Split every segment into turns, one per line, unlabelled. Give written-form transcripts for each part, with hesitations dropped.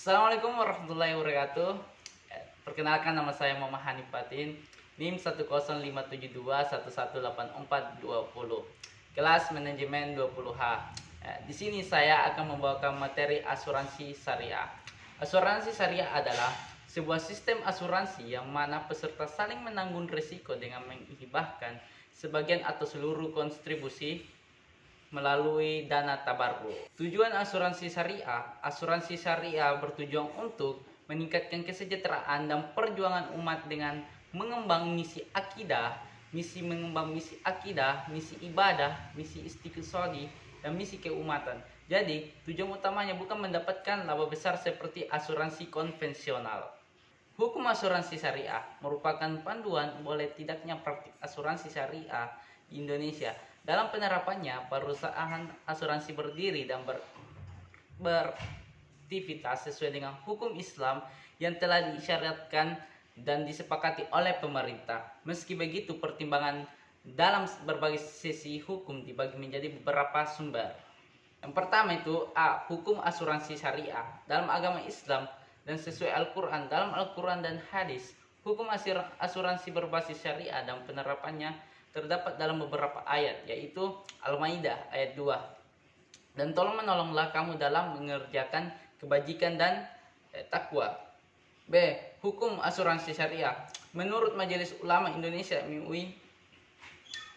Assalamualaikum warahmatullahi wabarakatuh. Perkenalkan, nama saya Muhammad Hanif Fatin, NIM 10572118420. Kelas Manajemen 20H. Di sini saya akan membawakan materi asuransi syariah. Asuransi syariah adalah sebuah sistem asuransi yang mana peserta saling menanggung risiko dengan menghibahkan sebagian atau seluruh kontribusi melalui dana tabarruk. Tujuan asuransi syariah bertujuan untuk meningkatkan kesejahteraan dan perjuangan umat dengan mengembang misi akidah, misi ibadah, misi istiqosadi, dan misi keumatan. Jadi, tujuan utamanya bukan mendapatkan laba besar seperti asuransi konvensional. Hukum asuransi syariah merupakan panduan boleh tidaknya praktik asuransi syariah di Indonesia. Dalam penerapannya, perusahaan asuransi berdiri dan beraktivitas sesuai dengan hukum Islam yang telah disyariatkan dan disepakati oleh pemerintah. Meski begitu, pertimbangan dalam berbagai sisi hukum dibagi menjadi beberapa sumber. Yang pertama itu A. Hukum asuransi syariah. Dalam agama Islam dan sesuai Al-Quran, dalam Al-Quran dan hadis, hukum asuransi berbasis syariah dan penerapannya terdapat dalam beberapa ayat, yaitu Al-Maidah ayat 2. Dan tolong menolonglah kamu dalam mengerjakan kebajikan dan takwa. B. Hukum asuransi syariah. Menurut Majelis Ulama Indonesia (MUI),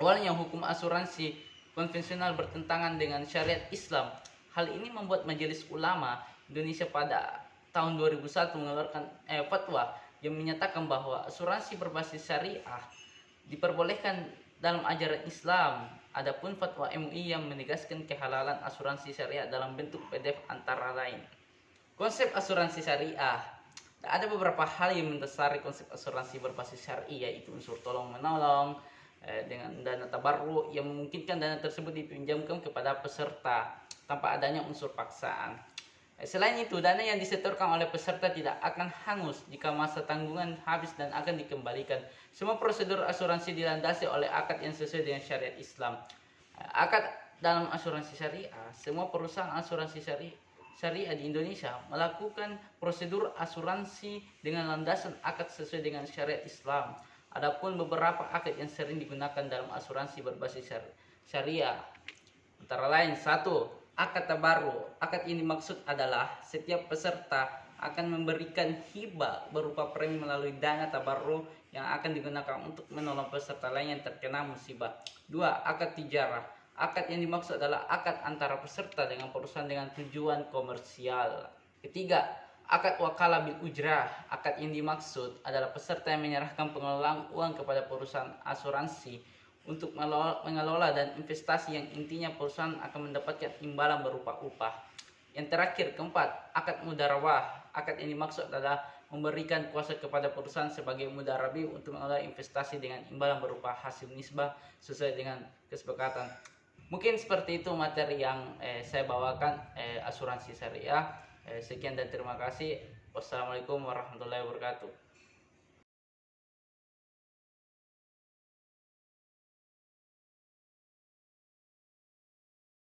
awalnya hukum asuransi konvensional bertentangan dengan syariat Islam. Hal ini membuat Majelis Ulama Indonesia pada tahun 2001 mengeluarkan fatwa yang menyatakan bahwa asuransi berbasis syariah diperbolehkan dalam ajaran Islam. Adapun fatwa MUI yang menegaskan kehalalan asuransi syariah dalam bentuk PDF antara lain. Konsep asuransi syariah. Ada beberapa hal yang mendasari konsep asuransi berbasis syariah, yaitu unsur tolong menolong dengan dana tabarruk yang memungkinkan dana tersebut dipinjamkan kepada peserta tanpa adanya unsur paksaan. Selain itu, dana yang disetorkan oleh peserta tidak akan hangus jika masa tanggungan habis dan akan dikembalikan. Semua prosedur asuransi dilandasi oleh akad yang sesuai dengan syariat Islam. Akad dalam asuransi syariah. Semua perusahaan asuransi syariah di Indonesia melakukan prosedur asuransi dengan landasan akad sesuai dengan syariat Islam. Adapun beberapa akad yang sering digunakan dalam asuransi berbasis syariah antara lain: 1. Akad tabarruk. Akad ini maksud adalah setiap peserta akan memberikan hibah berupa premi melalui dana tabarruk yang akan digunakan untuk menolong peserta lain yang terkena musibah. 2. Akad tijarah. Akad yang dimaksud adalah akad antara peserta dengan perusahaan dengan tujuan komersial. Ketiga, akad wakalah bil ujrah. Akad yang dimaksud adalah peserta yang menyerahkan pengelolaan uang kepada perusahaan asuransi untuk mengelola dan investasi yang intinya perusahaan akan mendapatkan imbalan berupa upah. Yang terakhir, keempat, akad mudarawah. Akad yang dimaksud adalah memberikan kuasa kepada perusahaan sebagai mudarabi untuk mengelola investasi dengan imbalan berupa hasil nisbah sesuai dengan kesepakatan. Mungkin seperti itu materi yang saya bawakan asuransi syariah. Sekian dan terima kasih. Wassalamualaikum warahmatullahi wabarakatuh.